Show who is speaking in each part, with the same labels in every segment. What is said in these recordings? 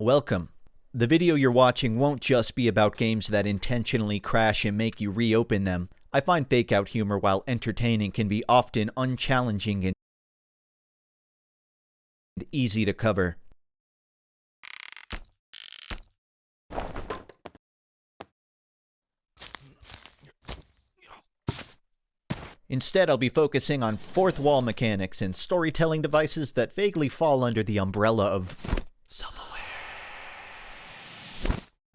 Speaker 1: Welcome. The video you're watching won't just be about games that intentionally crash and make you reopen them. I find fake-out humor, while entertaining, can be often unchallenging and easy to cover. Instead, I'll be focusing on fourth wall mechanics and storytelling devices that vaguely fall under the umbrella of self-aware.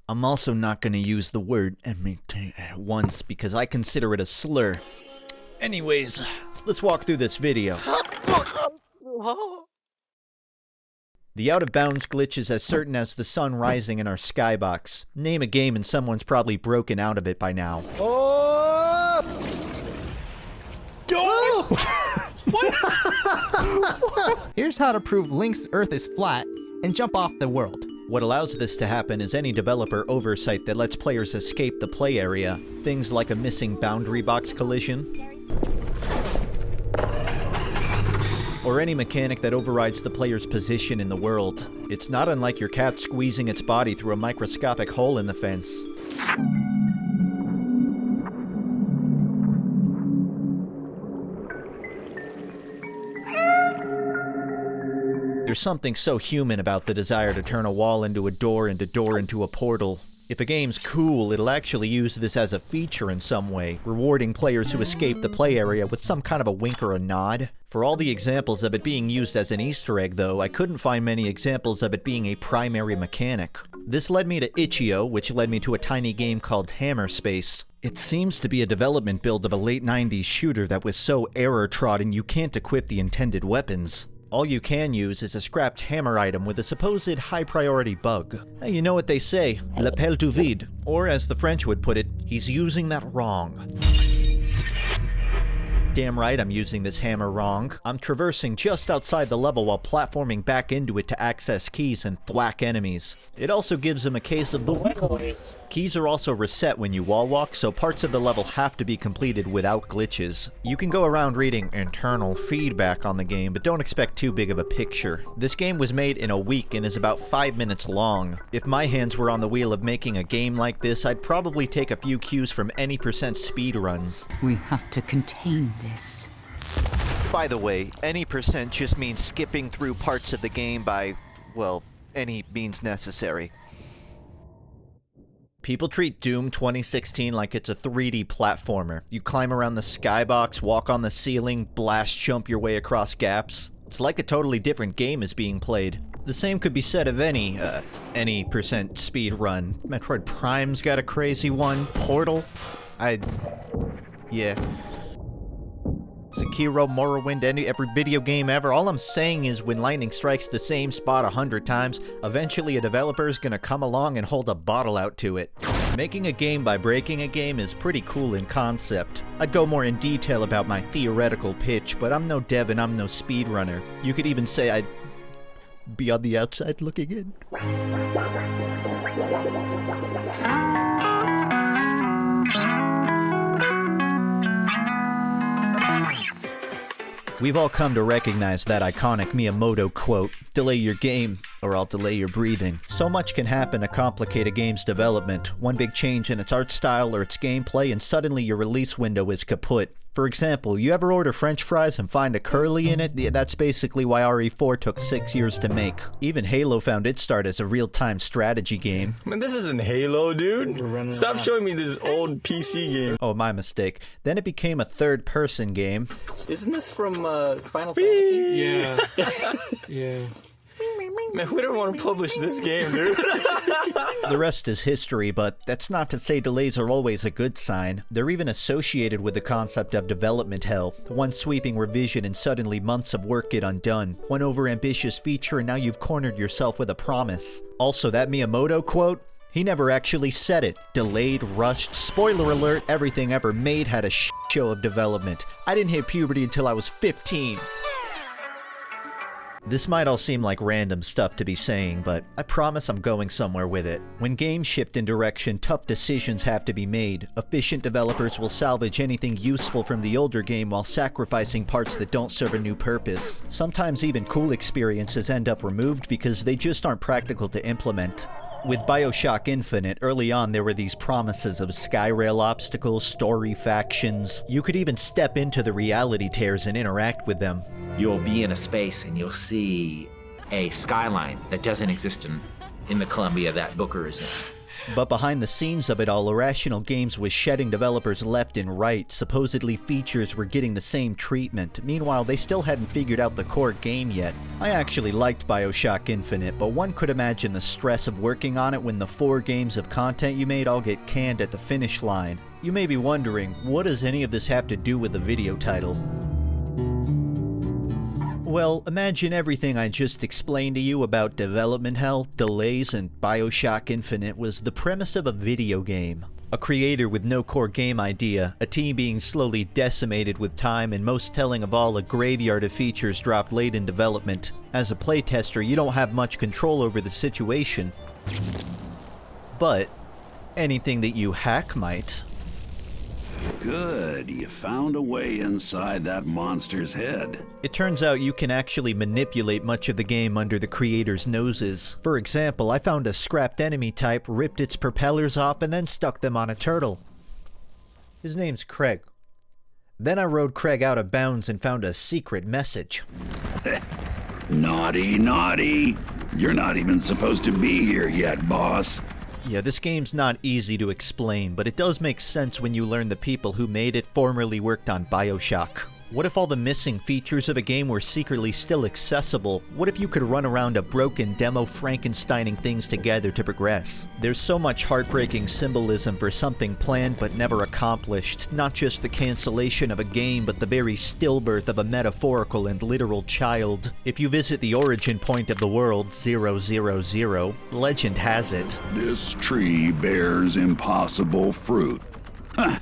Speaker 1: I'm also not going to use the word once because I consider it a slur. Anyways, let's walk through this video. The out-of-bounds glitch is as certain as the sun rising in our skybox. Name a game and someone's probably broken out of it by now.
Speaker 2: Here's how to prove Link's Earth is flat and jump off the world.
Speaker 1: What allows this to happen is any developer oversight that lets players escape the play area. Things like a missing boundary box collision, or any mechanic that overrides the player's position in the world. It's not unlike your cat squeezing its body through a microscopic hole in the fence. There's something so human about the desire to turn a wall into a door and a door into a portal. If a game's cool, it'll actually use this as a feature in some way, rewarding players who escape the play area with some kind of a wink or a nod. For all the examples of it being used as an Easter egg, though, I couldn't find many examples of it being a primary mechanic. This led me to Itch.io, which led me to a tiny game called Hammer Space. It seems to be a development build of a late 90s shooter that was so error-trodden you can't equip the intended weapons. All you can use is a scrapped hammer item with a supposed high-priority bug. Hey, you know what they say, l'appel du vide, or as the French would put it, he's using that wrong. Damn right I'm using this hammer wrong. I'm traversing just outside the level while platforming back into it to access keys and thwack enemies. It also gives him a case of the wiggles. Keys are also reset when you wall walk, so parts of the level have to be completed without glitches. You can go around reading internal feedback on the game, but don't expect too big of a picture. This game was made in a week and is about 5 minutes long. If my hands were on the wheel of making a game like this, I'd probably take a few cues from any percent speedruns.
Speaker 3: We have to contain this.
Speaker 1: By the way, any percent just means skipping through parts of the game by, well, any means necessary. People treat Doom 2016 like it's a 3D platformer. You climb around the skybox, walk on the ceiling, blast jump your way across gaps. It's like a totally different game is being played. The same could be said of any percent speed run. Metroid Prime's got a crazy one. Portal? Yeah. Sekiro, Morrowind, every video game ever. All I'm saying is when lightning strikes the same spot 100 times, eventually a developer's gonna come along and hold a bottle out to it. Making a game by breaking a game is pretty cool in concept. I'd go more in detail about my theoretical pitch, but I'm no dev and I'm no speedrunner. You could even say I'd be on the outside looking in. We've all come to recognize that iconic Miyamoto quote, "Delay your game, or I'll delay your breathing." So much can happen to complicate a game's development. One big change in its art style or its gameplay and suddenly your release window is kaput. For example, you ever order french fries and find a curly in it? That's basically why RE4 took 6 years to make. Even Halo found its start as a real-time strategy game.
Speaker 4: Man, this isn't Halo, dude. Stop showing me this old PC game.
Speaker 1: Oh, my mistake. Then it became a third-person game.
Speaker 5: Isn't this from Final Fantasy?
Speaker 6: Yeah. Yeah.
Speaker 4: Man, we don't want to publish this game, dude.
Speaker 1: The rest is history, but that's not to say delays are always a good sign. They're even associated with the concept of development hell. One sweeping revision and suddenly months of work get undone. One overambitious feature and now you've cornered yourself with a promise. Also, that Miyamoto quote? He never actually said it. Delayed, rushed, spoiler alert, everything ever made had a show of development. I didn't hit puberty until I was 15. This might all seem like random stuff to be saying, but I promise I'm going somewhere with it. When games shift in direction, tough decisions have to be made. Efficient developers will salvage anything useful from the older game while sacrificing parts that don't serve a new purpose. Sometimes even cool experiences end up removed because they just aren't practical to implement. With Bioshock Infinite, early on there were these promises of skyrail obstacles, story factions. You could even step into the reality tears and interact with them.
Speaker 7: You'll be in a space and you'll see a skyline that doesn't exist in the Columbia that Booker is in.
Speaker 1: But behind the scenes of it all, Irrational Games was shedding developers left and right. Supposedly features were getting the same treatment. Meanwhile, they still hadn't figured out the core game yet. I actually liked Bioshock Infinite, but one could imagine the stress of working on it when the 4 games of content you made all get canned at the finish line. You may be wondering, what does any of this have to do with the video title? Well, imagine everything I just explained to you about development hell, delays, and Bioshock Infinite was the premise of a video game. A creator with no core game idea, a team being slowly decimated with time, and most telling of all, a graveyard of features dropped late in development. As a playtester, you don't have much control over the situation, but anything that you hack might.
Speaker 8: Good, you found a way inside that monster's head.
Speaker 1: It turns out you can actually manipulate much of the game under the creator's noses. For example, I found a scrapped enemy type, ripped its propellers off, and then stuck them on a turtle. His name's Craig. Then I rode Craig out of bounds and found a secret message.
Speaker 8: Naughty, naughty. You're not even supposed to be here yet, boss.
Speaker 1: Yeah, this game's not easy to explain, but it does make sense when you learn the people who made it formerly worked on Bioshock. What if all the missing features of a game were secretly still accessible? What if you could run around a broken demo Frankensteining things together to progress? There's so much heartbreaking symbolism for something planned but never accomplished. Not just the cancellation of a game, but the very stillbirth of a metaphorical and literal child. If you visit the origin point of the world, 000, legend has it.
Speaker 8: This tree bears impossible fruit. Huh.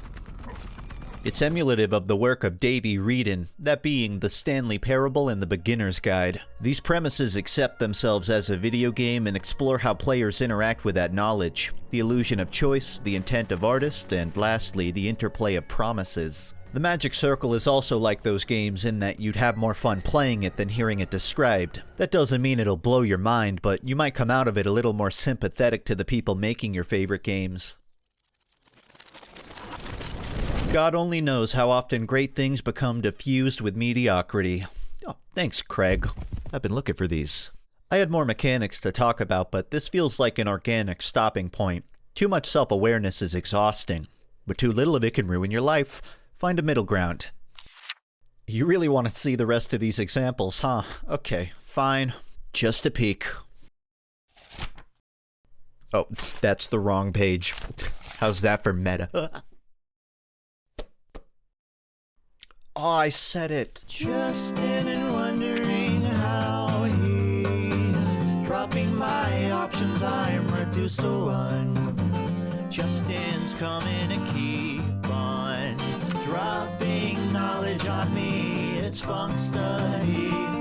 Speaker 1: It's emulative of the work of Davey Wreden, that being the Stanley Parable and the Beginner's Guide. These premises accept themselves as a video game and explore how players interact with that knowledge, the illusion of choice, the intent of artists, and lastly, the interplay of promises. The Magic Circle is also like those games in that you'd have more fun playing it than hearing it described. That doesn't mean it'll blow your mind, but you might come out of it a little more sympathetic to the people making your favorite games. God only knows how often great things become diffused with mediocrity. Oh, thanks, Craig. I've been looking for these. I had more mechanics to talk about, but this feels like an organic stopping point. Too much self-awareness is exhausting, but too little of it can ruin your life. Find a middle ground. You really want to see the rest of these examples, huh? Okay, fine. Just a peek. Oh, that's the wrong page. How's that for meta? Oh, I said it. Justin and wondering how he dropping my options, I am reduced to one. Justin's coming to keep on dropping knowledge on me. It's funk study.